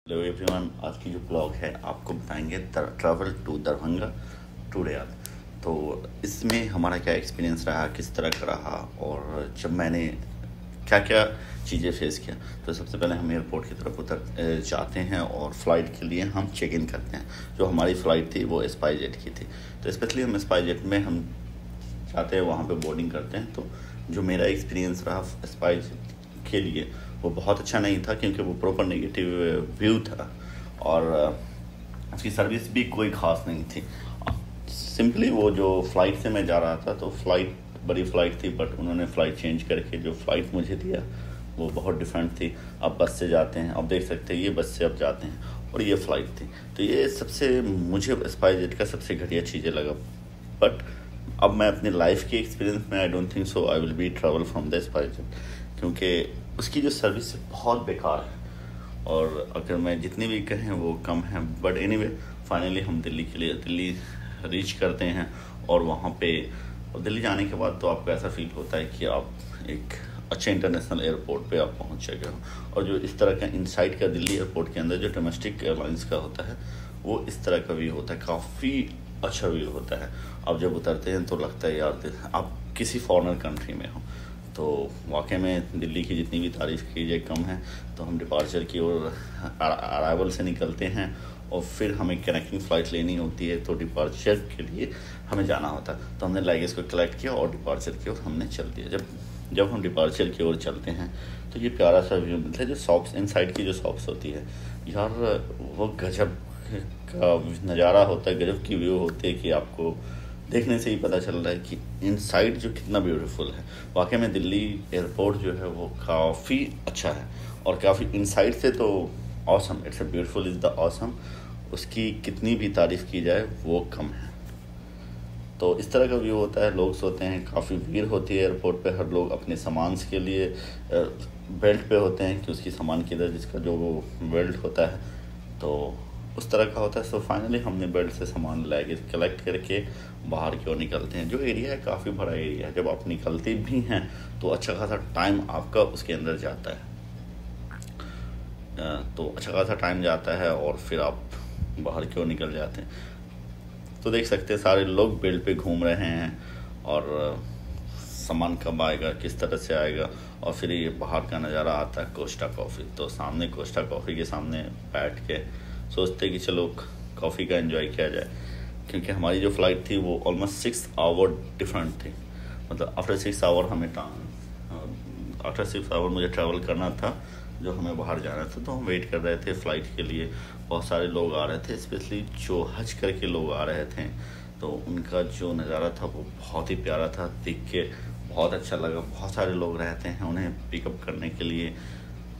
Hello everyone, आज की जो ब्लॉग है आपको बताएंगे travel to Darbhanga to Riyadh. तो इसमें हमारा क्या एक्सपीरियंस रहा, किस तरह का रहा और जब मैंने क्या क्या चीज़ें फेस किया। तो सबसे पहले हम एयरपोर्ट की तरफ उतर जाते हैं और फ़्लाइट के लिए हम चेक इन करते हैं। जो हमारी फ़्लाइट थी वो स्पाइसजेट की थी, तो स्पेशली हम स्पाइसजेट में हम जाते हैं, वहाँ पे बोर्डिंग करते हैं। तो जो मेरा एक्सपीरियंस रहा स्पाइसजेट के लिए वो बहुत अच्छा नहीं था, क्योंकि वो प्रॉपर नेगेटिव व्यू था और उसकी सर्विस भी कोई ख़ास नहीं थी। सिंपली वो जो फ़्लाइट से मैं जा रहा था, तो फ़्लाइट बड़ी फ़्लाइट थी, बट उन्होंने फ़्लाइट चेंज करके जो फ़्लाइट मुझे दिया वो बहुत डिफरेंट थी। अब बस से जाते हैं, अब देख सकते हैं ये बस से अब जाते हैं और ये फ़्लाइट थी। तो ये सबसे मुझे स्पाइसजेट का सबसे घटिया चीज़ें लगा। बट अब मैं अपने लाइफ के एक्सपीरियंस में I don't think so I will be travel from the SpiceJet, क्योंकि उसकी जो सर्विस है बहुत बेकार है और अगर मैं जितनी भी कहें वो कम है। बट एनीवे फाइनली हम दिल्ली रीच करते हैं और वहाँ पे दिल्ली जाने के बाद तो आपको ऐसा फील होता है कि आप एक अच्छे इंटरनेशनल एयरपोर्ट पे आप पहुँच गए हो। और जो इस तरह का इनसाइड का दिल्ली एयरपोर्ट के अंदर जो डोमेस्टिक एयरलाइंस का होता है वो इस तरह का व्यू होता है, काफ़ी अच्छा व्यू होता है। अब जब उतरते हैं तो लगता है यार आप किसी फॉरेनर कंट्री में हो। तो वाकई में दिल्ली की जितनी भी तारीफ़ की जाए कम है। तो हम डिपार्चर की ओर अराइवल से निकलते हैं और फिर हमें कनेक्टिंग फ़्लाइट लेनी होती है, तो डिपार्चर के लिए हमें जाना होता है। तो हमने लगेज को कलेक्ट किया और डिपार्चर की ओर हमने चल दिया। जब हम डिपार्चर की ओर चलते हैं तो ये प्यारा सा व्यू मिलता है। जो शॉप्स इनसाइड की जो शॉप्स होती है यार, वो गजब का नज़ारा होता है, गजब की व्यू होती है कि आपको देखने से ही पता चल रहा है कि इनसाइड जो कितना ब्यूटीफुल है। वाकई में दिल्ली एयरपोर्ट जो है वो काफ़ी अच्छा है और काफ़ी इनसाइड से तो awesome, it's a beautiful is the awesome. उसकी कितनी भी तारीफ़ की जाए वो कम है। तो इस तरह का व्यू होता है, लोग सोते हैं, काफ़ी भीड़ होती है एयरपोर्ट पे। हर लोग अपने सामान के लिए बेल्ट पे होते हैं कि उसकी सामान किधर, जिसका जो वो बेल्ट होता है तो उस तरह का होता है। सो फाइनली हमने बेल्ट से सामान लगेज कलेक्ट करके बाहर की ओर निकलते हैं। जो एरिया है काफ़ी बड़ा एरिया है। जब आप निकलते भी हैं तो अच्छा खासा टाइम आपका उसके अंदर जाता है, तो अच्छा खासा टाइम जाता है और फिर आप बाहर की ओर निकल जाते हैं। तो देख सकते हैं सारे लोग बेल्ट पे घूम रहे हैं और सामान कब आएगा, किस तरह से आएगा। और फिर ये बाहर का नज़ारा आता है कोस्टा कॉफ़ी। तो सामने कोस्टा कॉफ़ी के सामने बैठ के सोचते कि चलो कॉफ़ी का एंजॉय किया जाए, क्योंकि हमारी जो फ़्लाइट थी वो ऑलमोस्ट 6 आवर डिफरेंट थी। मतलब आफ्टर 6 आवर मुझे ट्रैवल करना था, जो हमें बाहर जाना था। तो हम वेट कर रहे थे फ़्लाइट के लिए। बहुत सारे लोग आ रहे थे, स्पेशली जो हज करके लोग आ रहे थे। तो उनका जो नज़ारा था वो बहुत ही प्यारा था, देख के बहुत अच्छा लगा। बहुत सारे लोग रहते हैं उन्हें पिकअप करने के लिए,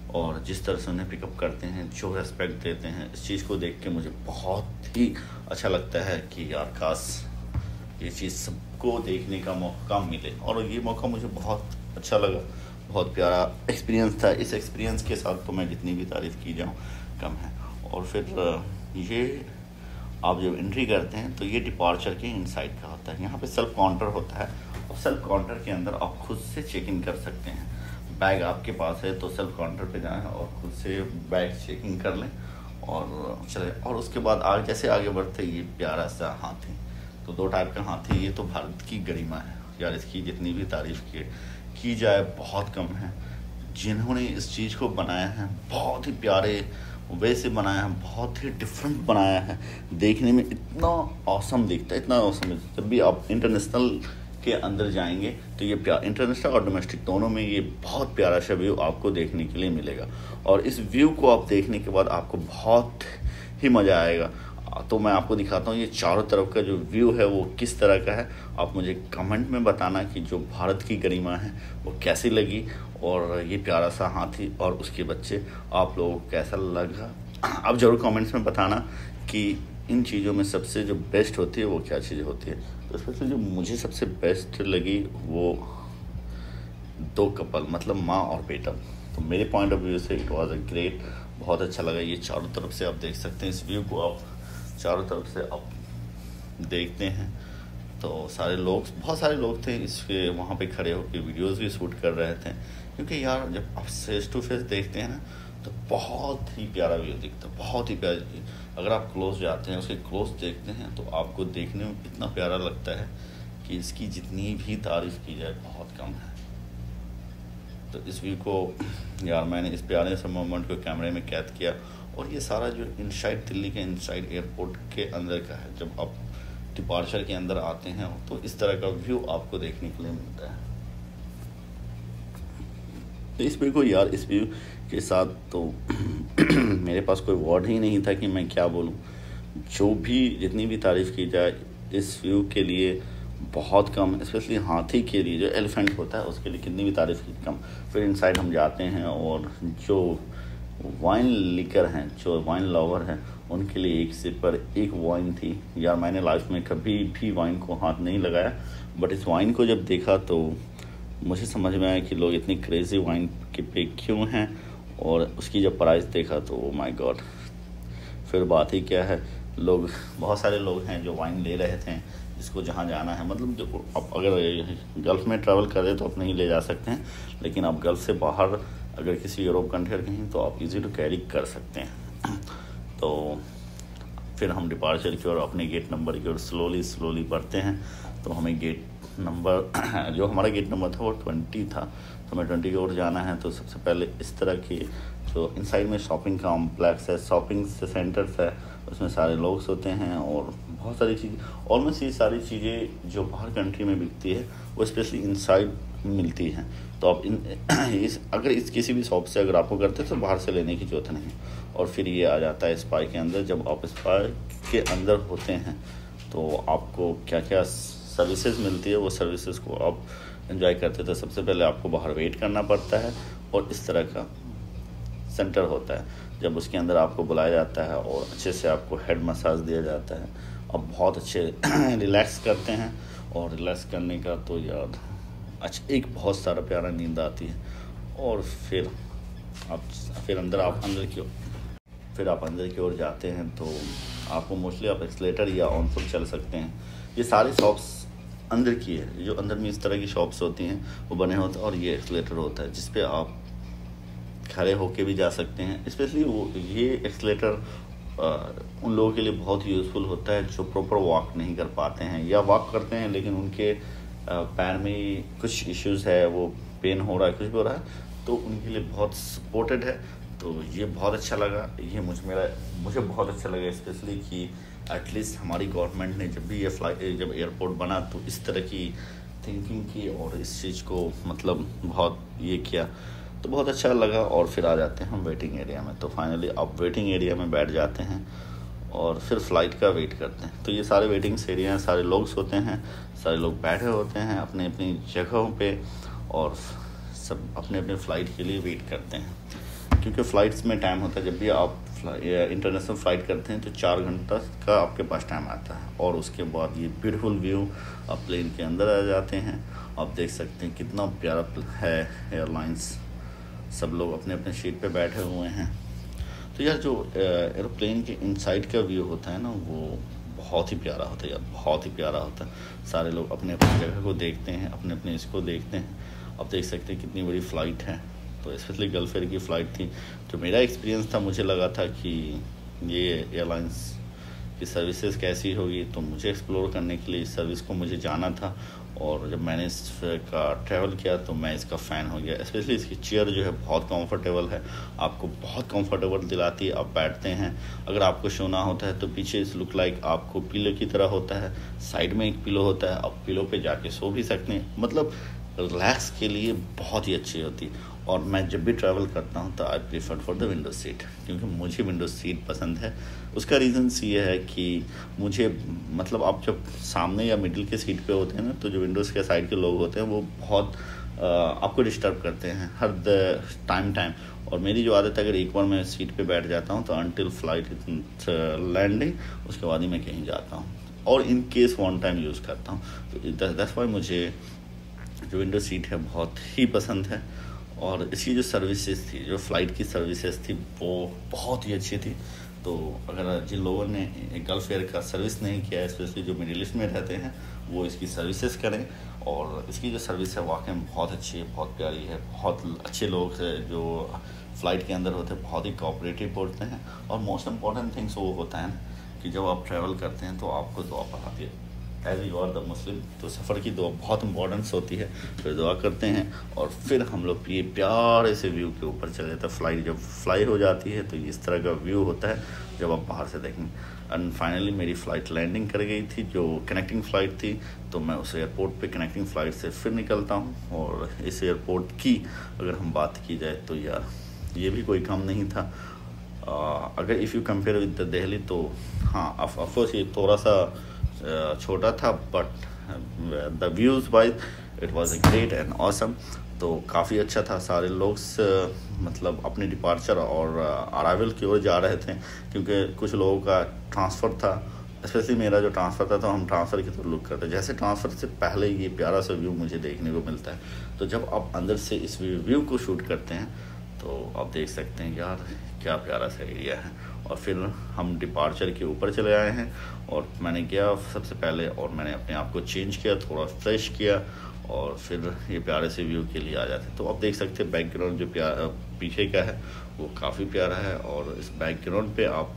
और जिस तरह से उन्हें पिकअप करते हैं, जो रेस्पेक्ट देते हैं, इस चीज़ को देख के मुझे बहुत ही अच्छा लगता है कि यार काश ये चीज़ सबको देखने का मौका मिले। और ये मौका मुझे बहुत अच्छा लगा, बहुत प्यारा एक्सपीरियंस था। इस एक्सपीरियंस के साथ तो मैं जितनी भी तारीफ़ की जाऊँ कम है। और फिर ये आप जब एंट्री करते हैं तो ये डिपार्चर के इनसाइड का होता है। यहाँ पे सेल्फ काउंटर होता है और सेल्फ काउंटर के अंदर आप खुद से चेक इन कर सकते हैं। बैग आपके पास है तो सेल्फ काउंटर पे जाएं और खुद से बैग चेक इन कर लें और चले। और उसके बाद जैसे आगे बढ़ते ये प्यारा सा हाथी। तो 2 टाइप का हाथी, ये तो भारत की गरिमा है यार, इसकी जितनी भी तारीफ़ की जाए बहुत कम है। जिन्होंने इस चीज़ को बनाया है बहुत ही प्यारे वे से बनाया है, बहुत ही डिफरेंट बनाया है। देखने में इतना ऑसम दिखता है, इतना ऑसम। जब भी आप इंटरनेशनल के अंदर जाएंगे तो ये इंटरनेशनल और डोमेस्टिक दोनों में ये बहुत प्यारा सा व्यू आपको देखने के लिए मिलेगा। और इस व्यू को आप देखने के बाद आपको बहुत ही मज़ा आएगा। तो मैं आपको दिखाता हूँ ये चारों तरफ का जो व्यू है वो किस तरह का है। आप मुझे कमेंट में बताना कि जो भारत की गरिमा है वो कैसी लगी, और ये प्यारा सा हाथी और उसके बच्चे आप लोगों को कैसा लगा। आप ज़रूर कमेंट्स में बताना कि इन चीज़ों में सबसे जो बेस्ट होती है वो क्या चीज़ होती है। तो सबसे जो मुझे सबसे बेस्ट लगी वो 2 कपल, मतलब माँ और बेटा। तो मेरे पॉइंट ऑफ व्यू से इट वाज अ ग्रेट, बहुत अच्छा लगा। ये चारों तरफ से आप देख सकते हैं, इस व्यू को आप चारों तरफ से आप देखते हैं। तो बहुत सारे लोग थे इसके वहाँ पे खड़े होकर वीडियोस भी शूट कर रहे थे, क्योंकि यार जब आप फेस टू फेस देखते हैं ना तो बहुत ही प्यारा व्यू दिखता है, बहुत ही प्यारा। अगर आप क्लोज जाते हैं, उसके क्लोज देखते हैं तो आपको देखने में इतना प्यारा लगता है कि इसकी जितनी भी तारीफ़ की जाए बहुत कम है। तो इस व्यू को यार मैंने इस प्यारे से मोमेंट को कैमरे में कैद किया। और ये सारा जो इनसाइड दिल्ली के इनसाइड एयरपोर्ट के अंदर का है। जब आप डिपार्चर के अंदर आते हैं तो इस तरह का व्यू आपको देखने के लिए मिलता है। तो इस व्यू को यार, इस व्यू के साथ तो मेरे पास कोई वर्ड ही नहीं था कि मैं क्या बोलूं। जो भी जितनी भी तारीफ़ की जाए इस व्यू के लिए बहुत कम, स्पेशली हाथी के लिए, जो एलिफेंट होता है उसके लिए कितनी भी तारीफ़ की कम। फिर इनसाइड हम जाते हैं और जो वाइन लिकर हैं, जो वाइन लवर हैं, उनके लिए एक से पर एक वाइन थी। यार मैंने लाइफ में कभी भी वाइन को हाथ नहीं लगाया, बट इस वाइन को जब देखा तो मुझे समझ में आया कि लोग इतनी क्रेज़ी वाइन के पे क्यों हैं। और उसकी जब प्राइस देखा तो ओ माय गॉड, फिर बात ही क्या है। लोग, बहुत सारे लोग हैं जो वाइन ले रहे थे, जिसको जहाँ जाना है, मतलब जो आप अगर गल्फ़ में ट्रैवल कर रहे तो आप नहीं ले जा सकते हैं, लेकिन आप गल्फ़ से बाहर अगर किसी यूरोप कंट्री कहीं तो आप इजी टू कैरी कर सकते हैं। तो फिर हम डिपार्चर की ओर, अपने गेट नंबर की ओर स्लोली बढ़ते हैं। तो हमें गेट नंबर जो हमारा गेट नंबर था वो 20 था, तो हमें 20 की ओर जाना है। तो सबसे पहले इस तरह की जो इनसाइड में शॉपिंग कॉम्प्लेक्स है, शॉपिंग सेंटर्स है, उसमें सारे लोग होते हैं और बहुत सारी चीज़, ऑलमोस्ट ये सारी चीज़ें जो बाहर कंट्री में बिकती है वो स्पेशली इनसाइड मिलती हैं। तो आप अगर इस किसी भी शॉप से अगर आपको करते हैं तो बाहर से लेने की ज़रूरत नहीं। और फिर ये आ जाता है स्पाई के अंदर। जब आप स्पाई के अंदर होते हैं तो आपको क्या क्या सर्विसेज मिलती है, वो सर्विसेज को आप एंजॉय करते। तो सबसे पहले आपको बाहर वेट करना पड़ता है और इस तरह का सेंटर होता है। जब उसके अंदर आपको बुलाया जाता है और अच्छे से आपको हेड मसाज दिया जाता है, आप बहुत अच्छे रिलैक्स करते हैं। और रिलैक्स करने का तो यार अच्छा एक बहुत सारा प्यारा नींद आती है। और फिर आप अंदर की ओर जाते हैं तो आपको मोस्टली आप एक्सलेटर या ऑन फुट चल सकते हैं। ये सारी शॉप्स अंदर की है, जो अंदर में इस तरह की शॉप्स होती हैं वो बने होते हैं। और ये एक्सलेटर होता है जिस पे आप खड़े होके भी जा सकते हैं। स्पेशली वो ये एक्सलेटर उन लोगों के लिए बहुत यूज़फुल होता है जो प्रॉपर वॉक नहीं कर पाते हैं या वॉक करते हैं लेकिन उनके पैर में कुछ इश्यूज़ है, वो पेन हो रहा है, कुछ भी हो रहा है, तो उनके लिए बहुत सपोर्टेड है। तो ये बहुत अच्छा लगा, ये मुझे बहुत अच्छा लगा स्पेशली कि एटलीस्ट हमारी गवर्नमेंट ने जब भी जब एयरपोर्ट बना तो इस तरह की थिंकिंग की और इस चीज़ को मतलब बहुत ये किया, तो बहुत अच्छा लगा। और फिर आ जाते हैं हम वेटिंग एरिया में। तो फाइनली आप वेटिंग एरिया में बैठ जाते हैं और फिर फ़्लाइट का वेट करते हैं। तो ये सारे वेटिंग्स एरिया हैं, सारे लोग होते हैं, सारे लोग बैठे होते हैं अपनी अपनी जगहों पे और सब अपने अपने फ़्लाइट के लिए वेट करते हैं। क्योंकि फ़्लाइट्स में टाइम होता है, जब भी आप इंटरनेशनल फ़्लाइट करते हैं तो 4 घंटा का आपके पास टाइम आता है। और उसके बाद ये ब्यूटीफुल व्यू, आप प्लेन के अंदर आ जाते हैं। आप देख सकते हैं कितना प्यारा है एयरलाइंस, सब लोग अपने अपने सीट पे बैठे हुए हैं। तो यार जो एरोप्लेन के इनसाइड का व्यू होता है ना, वो बहुत ही प्यारा होता है यार, बहुत ही प्यारा होता है। सारे लोग अपने अपनी जगह को देखते हैं, अपने अपने इसको देखते हैं। आप देख सकते हैं कितनी बड़ी फ़्लाइट है। तो स्पेशली गल्फ एयर की फ़्लाइट थी। जो मेरा एक्सपीरियंस था, मुझे लगा था कि ये एयरलाइंस की सर्विसेज कैसी होगी, तो मुझे एक्सप्लोर करने के लिए इस सर्विस को मुझे जाना था। और जब मैंने इसका ट्रैवल किया तो मैं इसका फ़ैन हो गया। स्पेशली इसकी चेयर जो है बहुत कंफर्टेबल है, आपको बहुत कंफर्टेबल दिलाती है। आप बैठते हैं, अगर आपको सोना होता है तो पीछे इस लुक लाइक आपको पिलो की तरह होता है, साइड में एक पिलो होता है, आप पिलो पे जाके सो भी सकते हैं। मतलब रिलैक्स के लिए बहुत ही अच्छी होती है। और मैं जब भी ट्रैवल करता हूँ तो I prefer for the window seat, क्योंकि मुझे विंडो सीट पसंद है। उसका रीज़न्स ये है कि मुझे मतलब आप जब सामने या मिडिल के सीट पे होते हैं ना, तो जो विंडोज़ के साइड के लोग होते हैं वो बहुत आपको डिस्टर्ब करते हैं हर टाइम। और मेरी जो आदत है, अगर एक बार मैं सीट पे बैठ जाता हूँ तो अनटिल फ्लाइट लैंडिंग, उसके बाद ही मैं कहीं जाता हूँ। और in case one time use करता हूँ। तो दैट्स व्हाई मुझे जो विंडो सीट है बहुत ही पसंद है। और इसकी जो सर्विसेज थी, जो फ़्लाइट की सर्विसेज थी, वो बहुत ही अच्छी थी। तो अगर जिन लोगों ने गल्फ एयर का सर्विस नहीं किया है, स्पेशली जो मिडिल ईस्ट में रहते हैं, वो इसकी सर्विसेज करें। और इसकी जो सर्विस है वाकई में बहुत अच्छी है, बहुत प्यारी है। बहुत अच्छे लोग हैं जो फ़्लाइट के अंदर होते हैं बहुत ही कोऑपरेटिव होते हैं। और मोस्ट इम्पॉर्टेंट थिंग्स वो होता है ना कि जब आप ट्रैवल करते हैं तो आपको दुआ पढ़ाती है as you are the Muslim, तो सफ़र की दुआ बहुत इंपॉर्टेंस होती है। फिर दुआ करते हैं और फिर हम लोग ये प्यारे से व्यू के ऊपर चले जाते हैं। फ़्लाइट जब फ्लाई हो जाती है तो इस तरह का व्यू होता है जब आप बाहर से देखेंगे। एंड फाइनली मेरी फ़्लाइट लैंडिंग कर गई थी, जो कनेक्टिंग फ़्लाइट थी, तो मैं उस एयरपोर्ट पे कनेक्टिंग फ़्लाइट से फिर निकलता हूँ। और इस एयरपोर्ट की अगर हम बात की जाए तो यार ये भी कोई कम नहीं था। अगर if you compare with the Delhi तो हाँ ऑफकोर्स ये थोड़ा सा छोटा था, but the views wise it was a great and awesome. तो काफ़ी अच्छा था। सारे लोग मतलब अपने डिपार्चर और अराइवल की ओर जा रहे थे, क्योंकि कुछ लोगों का ट्रांसफ़र था। स्पेशली मेरा जो ट्रांसफ़र था तो हम ट्रांसफ़र की तरफ लुक करते, जैसे ट्रांसफ़र से पहले ये प्यारा सा व्यू मुझे देखने को मिलता है। तो जब आप अंदर से इस व्यू को शूट करते हैं तो आप देख सकते हैं यार क्या प्यारा सा एरिया है। और फिर हम डिपार्चर के ऊपर चले आए हैं और मैंने किया सबसे पहले, और मैंने अपने आप को चेंज किया, थोड़ा फ्रेश किया, और फिर ये प्यारे से व्यू के लिए आ जाते हैं। तो आप देख सकते हैं बैकग्राउंड जो पीछे का है वो काफ़ी प्यारा है। और इस बैकग्राउंड पे आप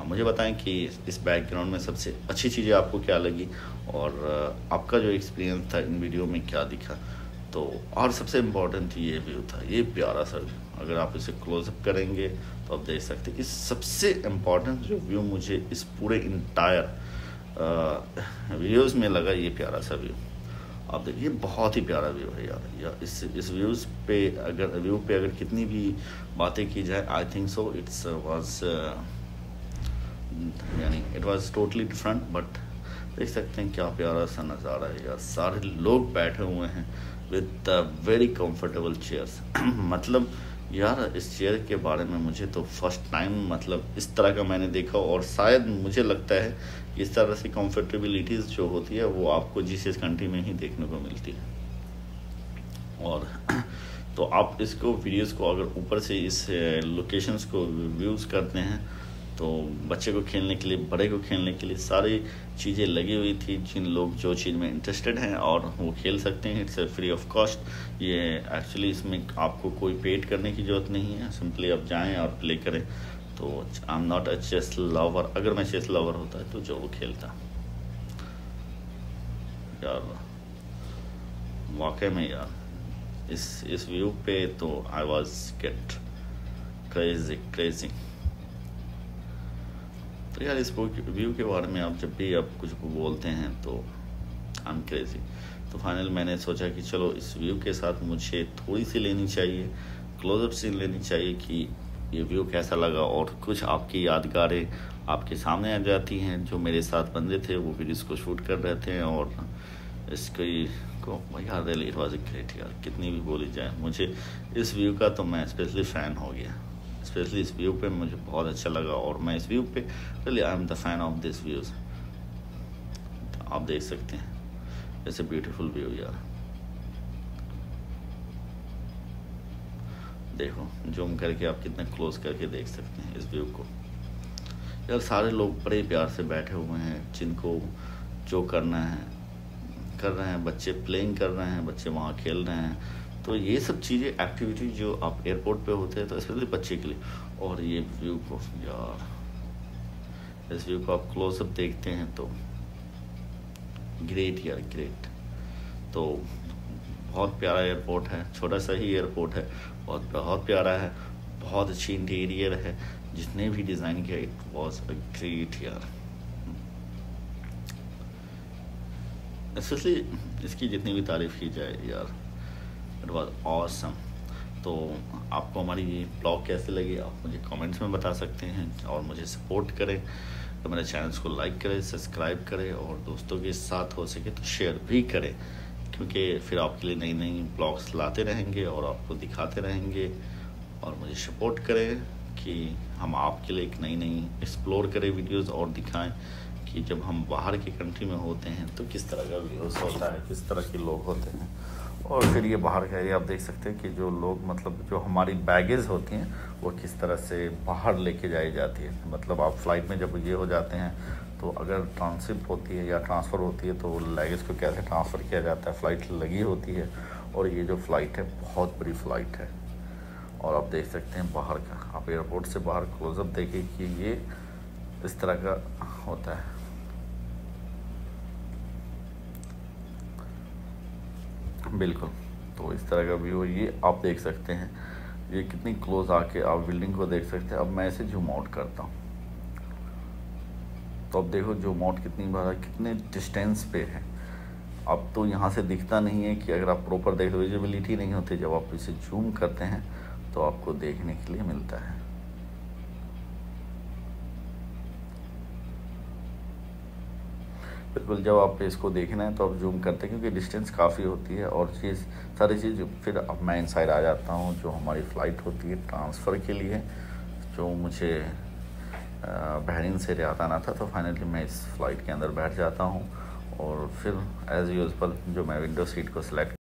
मुझे बताएं कि इस बैकग्राउंड में सबसे अच्छी चीज़ें आपको क्या लगी और आपका जो एक्सपीरियंस था इन वीडियो में क्या दिखा। तो और सबसे इम्पोर्टेंट ये व्यू था, ये प्यारा सा व्यू। अगर आप इसे क्लोजअप करेंगे तो आप देख सकते हैं इस सबसे इम्पोर्टेंट जो व्यू मुझे इस पूरे इंटायर वीडियोज़ में लगा, ये प्यारा सा व्यू। आप देखिए बहुत ही प्यारा व्यू है यार इस व्यूज़ पे अगर कितनी भी बातें की जाए, I think so it's was यानी it was totally different. But देख सकते हैं क्या प्यारा सा नज़ारा है यार। सारे लोग बैठे हुए हैं विद वेरी कंफर्टेबल चेयर्स। मतलब यार इस चेयर के बारे में मुझे तो फर्स्ट टाइम मतलब इस तरह का मैंने देखा, और शायद मुझे लगता है कि इस तरह से कंफर्टेबिलिटीज़ जो होती है वो आपको जिस कंट्री में ही देखने को मिलती है। और तो आप इसको वीडियोस को अगर ऊपर से इस लोकेशंस को व्यूज़ करते हैं तो बच्चे को खेलने के लिए, बड़े को खेलने के लिए सारी चीज़ें लगी हुई थी। जिन लोग जो चीज़ में इंटरेस्टेड हैं और वो खेल सकते हैं, इट्स फ्री ऑफ कॉस्ट। ये एक्चुअली इसमें आपको कोई पेड करने की ज़रूरत नहीं है, सिंपली आप जाएं और प्ले करें। तो I am not a chess lover, अगर मैं चेस लवर होता तो जो वो खेलता यार। वाकई में यार इस व्यू पे तो आई वॉज गेट क्रेजी। तो यार इस व्यू के बारे में आप जब भी आप कुछ बोलते हैं तो आई एम क्रेजी। तो फाइनल मैंने सोचा कि चलो इस व्यू के साथ मुझे थोड़ी सी लेनी चाहिए, क्लोजअप सीन लेनी चाहिए कि ये व्यू कैसा लगा, और कुछ आपकी यादगारें आपके सामने आ जाती हैं। जो मेरे साथ बंदे थे वो भी इसको शूट कर रहे थे, और इसको यार रियली इट वाज ग्रेट यार। कितनी भी बोली जाए, मुझे इस व्यू का तो मैं स्पेशली फ़ैन हो गया। स्पेशली इस व्यू पे मुझे बहुत अच्छा लगा, और मैं इस व्यू पे really I am the fan of this views. आप देख सकते हैं ऐसे ब्यूटीफुल व्यू यार। देखो जूम करके आप कितना क्लोज करके देख सकते हैं इस व्यू को यार। सारे लोग बड़े प्यार से बैठे हुए हैं, जिनको जो करना है कर रहे हैं। बच्चे प्लेइंग कर रहे हैं, बच्चे वहाँ खेल रहे हैं। तो ये सब चीज़ें एक्टिविटी जो आप एयरपोर्ट पे होते हैं तो स्पेशली बच्चे के लिए। और ये व्यू को यार, इस व्यू को आप क्लोजअप देखते हैं तो ग्रेट यार ग्रेट। तो बहुत प्यारा एयरपोर्ट है, छोटा सा ही एयरपोर्ट है, बहुत प्यारा है, बहुत अच्छी इंटीरियर है। जिसने भी डिज़ाइन किया इट वाज अ ग्रेट यार। स्पेशली इसकी जितनी भी तारीफ़ की जाए यार, इट वाज ऑसम। तो आपको हमारी ये ब्लॉग कैसे लगी आप मुझे कमेंट्स में बता सकते हैं, और मुझे सपोर्ट करें तो मेरे चैनल्स को लाइक करें, सब्सक्राइब करें, और दोस्तों के साथ हो सके तो शेयर भी करें, क्योंकि फिर आपके लिए नई नई ब्लॉग्स लाते रहेंगे और आपको दिखाते रहेंगे। और मुझे सपोर्ट करें कि हम आपके लिए एक नई एक्सप्लोर करें वीडियोस, और दिखाएं कि जब हम बाहर की कंट्री में होते हैं तो किस तरह का व्यूज़ होता है, किस तरह के लोग होते हैं। और फिर ये बाहर का एरिया आप देख सकते हैं कि जो लोग मतलब जो हमारी बैगेज होती हैं वो किस तरह से बाहर लेके जाई जाती है। मतलब आप फ्लाइट में जब ये हो जाते हैं तो अगर ट्रांसशिप होती है या ट्रांसफ़र होती है तो लगेज को कैसे ट्रांसफ़र किया जाता है। फ़्लाइट लगी होती है, और ये जो फ़्लाइट है बहुत बड़ी फ़्लाइट है, और आप देख सकते हैं बाहर का, आप एयरपोर्ट से बाहर क्लोजअप देखिए कि ये इस तरह का होता है। बिल्कुल, तो इस तरह का व्यू ये आप देख सकते हैं, ये कितनी क्लोज आके आप बिल्डिंग को देख सकते हैं। अब मैं इसे जूम आउट करता हूँ, तो अब देखो जूम आउट कितनी बार, कितने डिस्टेंस पे है। अब तो यहाँ से दिखता नहीं है कि अगर आप प्रॉपर देख, विजिबिलिटी नहीं होती, जब आप इसे जूम करते हैं तो आपको देखने के लिए मिलता है। बिल्कुल, जब आप इसको देखना है तो आप जूम करते हैं, क्योंकि डिस्टेंस काफ़ी होती है और सारी चीज़। फिर अब मैं इनसाइड आ जाता हूँ, जो हमारी फ़्लाइट होती है ट्रांसफ़र के लिए, जो मुझे बहरीन से रियाद आना था। तो फाइनली मैं इस फ़्लाइट के अंदर बैठ जाता हूँ और फिर एज़ यूजुअल जो मैं विंडो सीट को सिलेक्ट